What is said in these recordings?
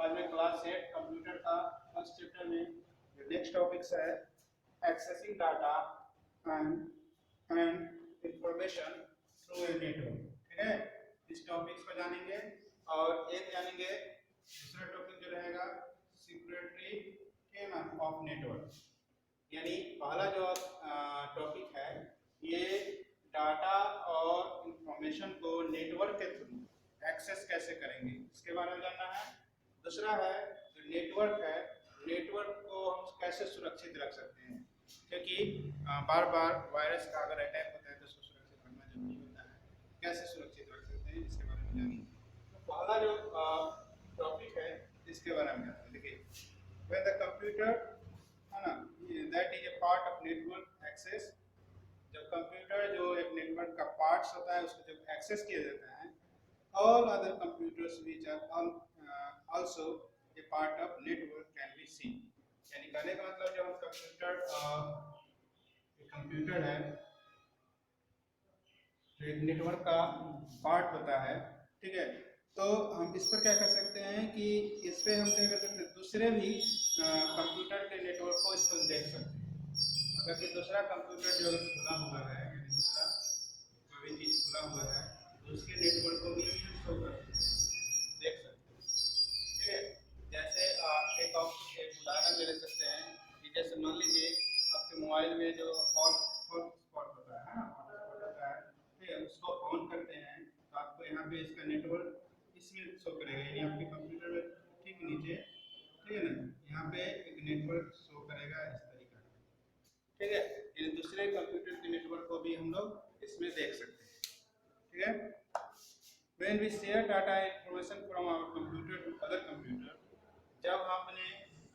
आज मैं class 8 computer का फर्स्ट चैप्टर में जो नेक्स्ट टॉपिक्स है accessing data and information through a network. ठीक है, इस टॉपिक्स को जानेंगे और एक जानेंगे दूसरा टॉपिक जो रहेगा सिक्योरिटी के नाम ऑफ नेटवर्क। यानी पहला जो टॉपिक है ये डाटा और इंफॉर्मेशन को नेटवर्क के थ्रू एक्सेस कैसे करेंगे इसके बारे में जानना है। दूसरा है जो नेटवर्क है, नेटवर्क को हम कैसे सुरक्षित रख सकते हैं, क्योंकि बार बार वायरस का अगर अटैक होता है तो उसको सुरक्षित रखना जरूरी होता है। कैसे सुरक्षित रख सकते हैं इसके बारे में जानेंगे। तो पहला जो टॉपिक है इसके बारे में जानते हैं। देखिए, when the computer है ना, that is a part of network access। जब कंप्यूटर जो एक नेटवर्क का पार्ट्स होता है उसको जब एक्सेस किया जाता है, all other computers which are also a part of network can be seen। यानी कहने का मतलब जब हम कंप्यूटर है जो एक नेटवर्क का पार्ट होता है, ठीक है, तो हम इस पर क्या कर सकते हैं कि इस पे हम क्या कर सकते हैं, दूसरे भी कंप्यूटर के नेटवर्क को इस पर देख सकते हैं। अगर कि दूसरा कंप्यूटर जो खुला हुआ है यानी दूसरा कोई भी चीज़ खुला हुआ है तो उसके नेटवर्क को भी हम शो कर सकते हैं, देख सकते हैं। ठीक है, जैसे एक उदाहरण ले सकते हैं कि जैसे मान लीजिए आपके मोबाइल में जो हॉट स्पॉट होता है ना, हॉट स्पॉट होता है, ठीक है, उसको ऑन करते हैं तो आपको यहाँ पे इसका नेटवर्क इसमें शो करेगा। यानी आपके कंप्यूटर में ठीक नीचे, ठीक है ना, यहाँ पे एक नेटवर्क शो करेगा इस तरीके का। ठीक है, ये दूसरे कंप्यूटर के नेटवर्क को भी हम लोग इसमें देख सकते हैं। ठीक है, when we share data information from our computer to other computer, जब हम अपने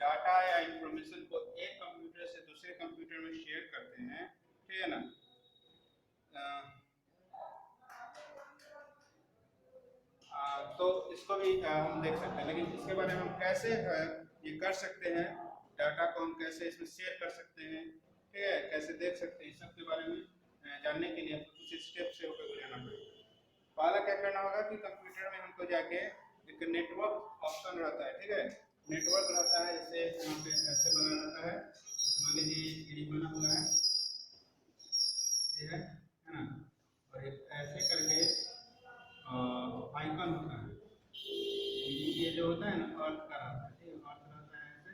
डाटा या इंफॉर्मेशन को एक कंप्यूटर से दूसरे कंप्यूटर में शेयर करते हैं, ठीक है ना, तो इसको भी हम देख सकते हैं। लेकिन इसके बारे में हम कैसे ये कर सकते हैं, डाटा को हम कैसे इसमें शेयर कर सकते हैं, ठीक है, कैसे देख सकते हैं, इस सब के बारे में जानने के लिए हमको कुछ स्टेप से होकर गुजरना पड़ेगा। पहला क्या करना होगा कि कंप्यूटर में हमको जाके एक नेटवर्क ऑप्शन रहता है, ठीक है, नेटवर्क रहता है, जैसे यहाँ पे ऐसे बना रहता है, मान लीजिए ये बना हुआ है, ये है ना, और एक ऐसे करके आइकन होता है, ये जो होता है ना अर्थ का रहता है, ठीक है, अर्थ रहता है ऐसे,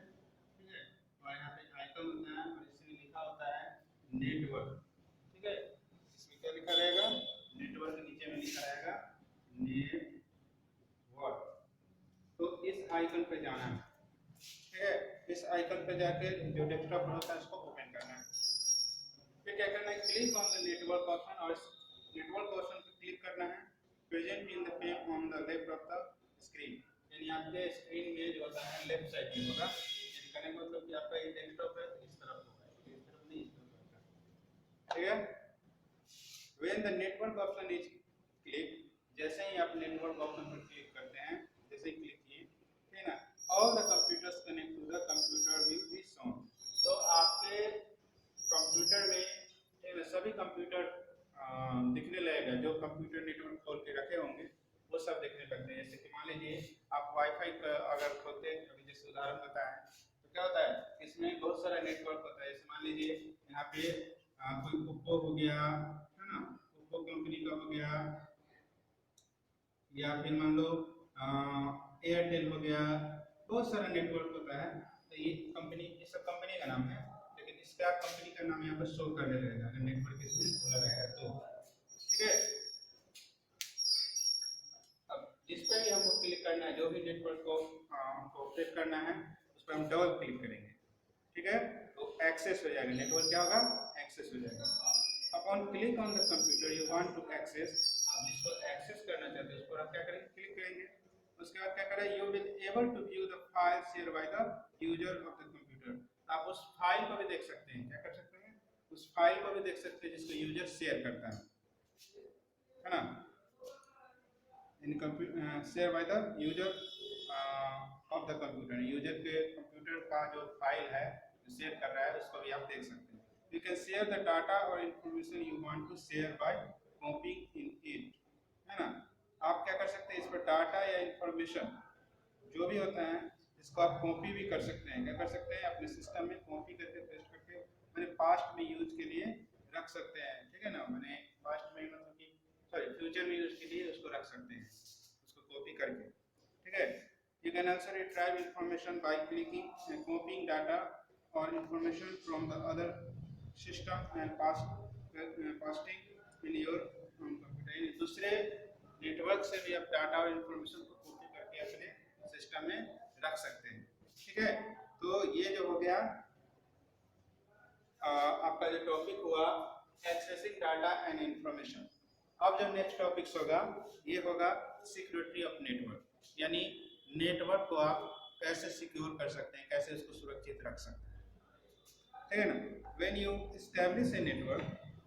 ठीक है, और यहाँ पे आइकन होता है और इसमें लिखा होता है नेटवर्क। ठीक है, इसमें क्या लिखा रहेगा, नेटवर्क के नीचे में लिखा रहेगा नेटवर्क। तो इस आइकन पे जाना है, ठीक है, इस आइकन पे जाके जो डेस्कटॉप होता है उसको ओपन करना है। फिर क्या करना है, click on the network option, और नेटवर्क ऑप्शन पे क्लिक करना है। Present in the page on the left of the screen, यानी आपके स्क्रीन में जो होता है लेफ्ट साइड में होगा। यानी कहने का मतलब कि आपका ये डेस्कटॉप है इस तरफ होगा, इस तरफ नहीं, इस तरफ होगा। ठीक है, when the network option is click, जैसे ही आप नेटवर्क ऑप्शन पर क्लिक करते हैं, जैसे ही क्लिक किए, ठीक है ना, all the computers connect to the computer will be shown. तो आपके कंप्यूटर में सभी कंप्यूटर दिखने लगेगा, जो कंप्यूटर नेटवर्क खोल के रखे होंगे वो सब दिखने लगते हैं। जैसे कि मान लीजिए आप वाईफाई का अगर खोलते हैं, अभी जैसे उदाहरण बताया है, तो क्या होता है इसमें बहुत सारा नेटवर्क होता है। जैसे मान लीजिए यहाँ पे कोई ओप्पो हो गया, है ना, ओप्पो कंपनी का हो गया, या फिर मान लो एयरटेल हो गया, बहुत सारा नेटवर्क होता है। तो ये कंपनी, ये सब कंपनी का नाम है, लेकिन इसका कंपनी का नाम यहाँ पर शो करने लगेगा अगर नेटवर्क इसमें खुला रहेगा तो। ठीक है, अब जिस पर भी हमको क्लिक करना है, जो भी नेटवर्क को हमको ऑपरेट करना है, उस पर हम डबल क्लिक करेंगे, ठीक है, तो एक्सेस हो जाएगा, नेटवर्क क्या होगा, एक्सेस हो जाएगा। Upon click on the computer you want to access, आप जिसको एक्सेस करना चाहते हैं उस पर आप क्या करेंगे, क्लिक करेंगे। उसके बाद क्या करें, you will able to view the file share by the user of the computer. आप उस फाइल को भी देख सकते हैं, क्या कर सकते हैं, उस फाइल को भी देख सकते हैं जिसको यूजर शेयर करता है ना, इन computer share by the user of the computer, user के कंप्यूटर का जो फाइल है जो शेयर कर रहा है उसको भी आप देख सकते हैं। You can share the data और information you want to share by copying in it, है ना, आप क्या कर सकते हैं, इस पर डाटा या इंफॉर्मेशन जो भी होता है इसको आप कॉपी भी कर सकते हैं। क्या कर सकते हैं? अपने सिस्टम में कॉपी करके पेस्ट करके मैंने पास्ट में यूज के लिए रख सकते हैं। ठीक है ना, मैंने पास्ट में मतलब कि सॉरी फ्यूचर में यूज के लिए उसको रख सकते हैं, उसको कॉपी करके। ठीक है, you can also retrieve information by clicking and copying data or information from the other system and pasting in your computer। दूसरे नेटवर्क से भी आप डाटा और इंफॉर्मेशन को कॉपी करके अपने सिस्टम में रख सकते हैं। ठीक है, तो ये जो हो गया आपका जो टॉपिक हुआ एक्सेसिंग डाटा एंड इंफॉर्मेशन। अब जो नेक्स्ट टॉपिक होगा ये होगा सिक्योरिटी ऑफ नेटवर्क, यानी नेटवर्क को आप कैसे सिक्योर कर सकते हैं, कैसे उसको सुरक्षित रख सकते हैं। ठीक है ना, when you establish a network,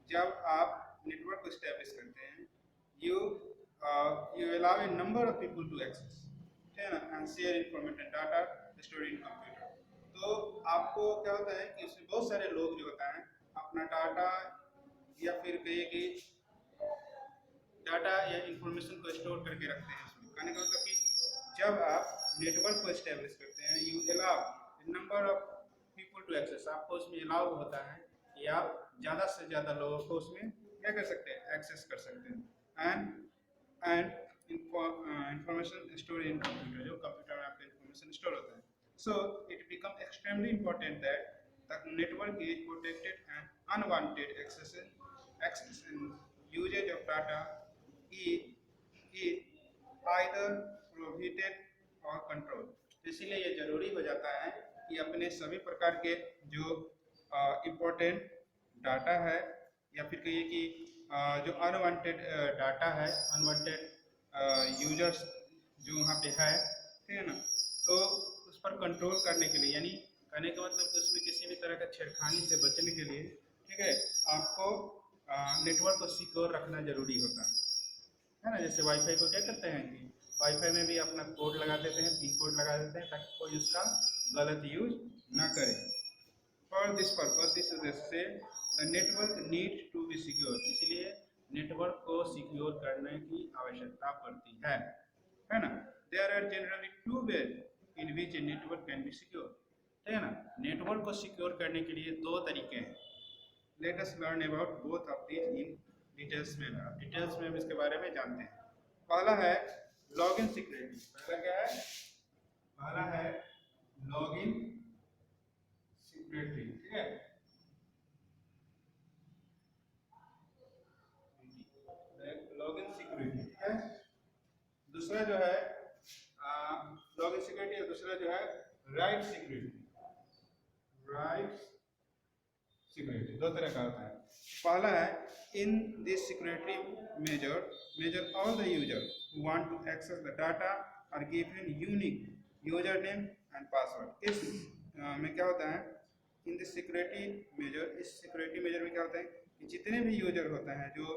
जब आप नेटवर्क को एस्टैब्लिश करते हैं, you you allow a number of people to access, ठीक है ना, and share information data stored in computer. तो आपको क्या होता है कि उसमें बहुत सारे लोग जो होता है अपना डाटा या फिर कहिए कि डाटा या इंफॉर्मेशन को स्टोर करके रखते हैं उसमें। कहने का मतलब कि जब आप नेटवर्क को एस्टेब्लिश करते हैं, you allow number of people to access, आपको उसमें अलाउ होता है कि आप ज़्यादा से ज़्यादा लोगों को उसमें क्या कर सकते हैं, एक्सेस कर सकते हैं। And information store in computer, जो कंप्यूटर में आपका इंफॉर्मेशन स्टोर होता है। So it becomes extremely important that the network is protected and unwanted access and usage of data is either prohibited or controlled। इसीलिए ये जरूरी हो जाता है कि अपने सभी प्रकार के जो इम्पोर्टेंट डाटा है या फिर कहिए कि जो अनवांटेड डाटा है, अनवांटेड यूजर्स जो वहाँ पे है, ठीक है ना, तो उस पर कंट्रोल करने के लिए, यानी कहने का मतलब कि उसमें किसी भी तरह का छेड़खानी से बचने के लिए, ठीक है, आपको नेटवर्क को सिक्योर रखना जरूरी होता है ना। जैसे वाईफाई को क्या करते हैं कि वाईफाई में भी अपना कोड लगा देते हैं, पिन कोड लगा देते हैं ताकि कोई उसका गलत यूज ना करे। फॉर दिस पर्पस, इस वजह से the network need to be secure, इसलिए नेटवर्क को सिक्योर करने की आवश्यकता पड़ती है ना। There are generally two ways in which a network can be secure, ठीक है ना। नेटवर्क को सिक्योर करने के लिए दो तरीके हैं। Let us learn about both of these in details में। डिटेल्स में इसके बारे में जानते हैं। पहला है लॉगिन सिक्योरिटी। पहला क्या है? पहला है लॉगिन सिक्योरिटी, ठीक है। लॉगिन सिक्योरिटी, ठीक है। दूसरा जो है लॉगिन सिक्योरिटी, और दूसरा जो है राइट सिक्योरिटी। राइट सिक्योरिटी दो तरह का होता है। पहला है in this security measure all the user who want to access the data are given unique user name and password. इस में क्या होता है, इन दिस सिक्योरिटी मेजर, इस सिक्योरिटी मेजर में क्या होता है कि जितने भी यूजर होते हैं जो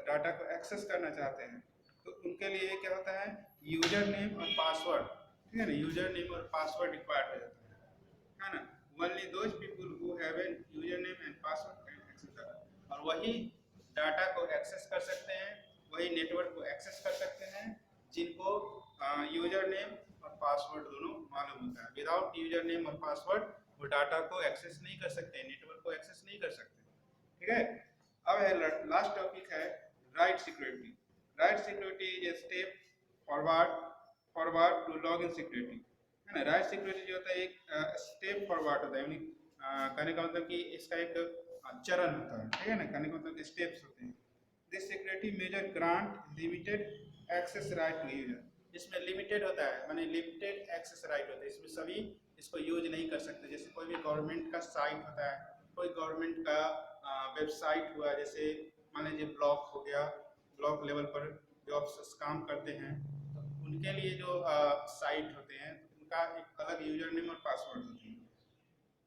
डाटा को एक्सेस करना चाहते हैं, तो उनके लिए क्या होता है, यूजर नेम और पासवर्ड, ठीक है ना, यूजर नेम और पासवर्ड रिक्वायर्ड हो जाता है ना। Only those people who have a username and password can access the, और वही डाटा को एक्सेस कर सकते हैं, वही नेटवर्क को एक्सेस कर सकते हैं जिनको यूजर नेम और पासवर्ड दोनों मालूम होता है। विदाउट यूजर नेम और पासवर्ड वो डाटा को एक्सेस नहीं कर सकते, नेटवर्क को एक्सेस नहीं कर सकते, ठीक है। अब है लास्ट टॉपिक है right security. Right security is a step forward to login security, है ना। राइट सिक्योरिटी जो होता है एक स्टेप फॉरवर्ड होता है, यानी कहने का मतलब कि इसका एक चरण होता है, ठीक है ना, कहने का मतलब स्टेप्स होते हैं। This security measure grant limited access right to user, इसमें लिमिटेड होता है, माने लिमिटेड एक्सेस राइट होता है, इसमें सभी इसको यूज नहीं कर सकते। जैसे कोई भी गवर्नमेंट का साइट होता है, कोई गवर्नमेंट का वेबसाइट हुआ, जैसे मान लीजिए ब्लॉक हो गया, ब्लॉक लेवल पर जो ऑफिसर्स काम करते हैं, तो उनके लिए जो साइट होते हैं उनका एक अलग यूजर नेम और पासवर्ड होती है,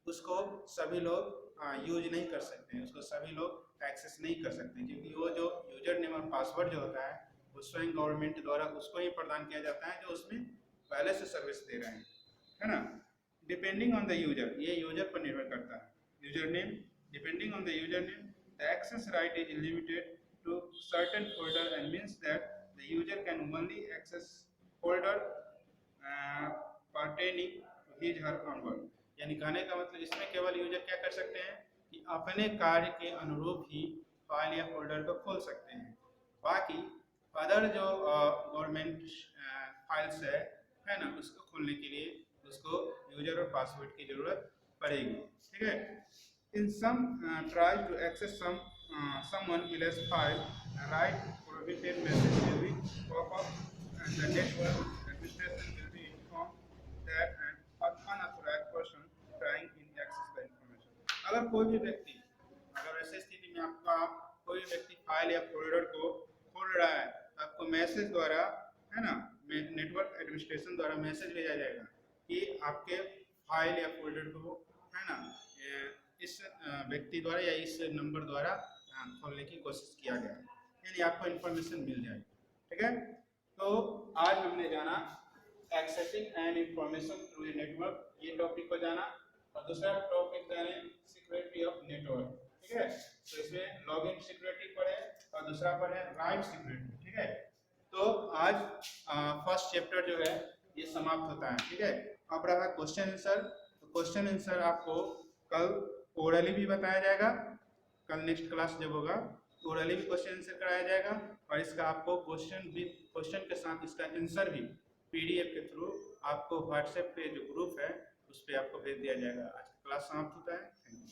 उसको सभी लोग यूज नहीं कर सकते हैं, उसको सभी लोग एक्सेस नहीं कर सकते, क्योंकि वो जो यूजर नेम और पासवर्ड जो होता है वो स्वयं गवर्नमेंट द्वारा उसको ही प्रदान किया जाता है जो उसमें पहले से सर्विस दे रहे हैं, है ना। डिपेंडिंग ऑन द यूजर, ये यूजर पर निर्भर करता है। User name, depending on the user name the access right is limited to certain folder and means that the user can only access folder pertaining to his her own work। यानी कहने का मतलब इसमें केवल यूजर क्या कर सकते हैं कि अपने कार्य के अनुरूप ही फाइल या फोल्डर को खोल सकते हैं। बाकी अदर जो गवर्नमेंट फाइल्स है ना, उसको खोलने के लिए उसको यूजर और पासवर्ड की जरूरत पड़ेगी। ठीक है। In some tries to access someone else's file, write prohibited message will be pop up and the network administration will be informed that an unauthorized person trying in access the information। अगर कोई भी व्यक्ति, अगर ऐसी स्थिति में आपका कोई व्यक्ति फाइल या फोल्डर को खोल रहा है, आपको मैसेज द्वारा, है ना, नेटवर्क एडमिनिस्ट्रेशन द्वारा मैसेज भेजा जाएगा कि आपके फाइल या फोल्डर को, है ना, इस व्यक्ति द्वारा या इस नंबर द्वारा खोलने की कोशिश किया गया, यानी आपको इन्फॉर्मेशन मिल जाए। ठीक है। तो आज हमने जाना accessing and information through a network, ये टॉपिक को जाना, और दूसरा टॉपिक जाने सिक्योरिटी ऑफ नेटवर्क। ठीक है। तो इसमें लॉगिन सिक्योरिटी पढ़े और दूसरा पढ़े राइट सिक्योरिटी। ठीक है। तो आज फर्स्ट चैप्टर जो है ये समाप्त होता है। ठीक है। अब रहा क्वेश्चन आंसर। तो क्वेश्चन आंसर आपको कल ओरली भी बताया जाएगा, कल नेक्स्ट क्लास जब होगा तो ओरली भी क्वेश्चन आंसर कराया जाएगा, और इसका आपको क्वेश्चन के साथ इसका आंसर भी पीडीएफ के थ्रू आपको व्हाट्सएप पे जो ग्रुप है उस पर आपको भेज दिया जाएगा। आज क्लास समाप्त होता है। Thank you.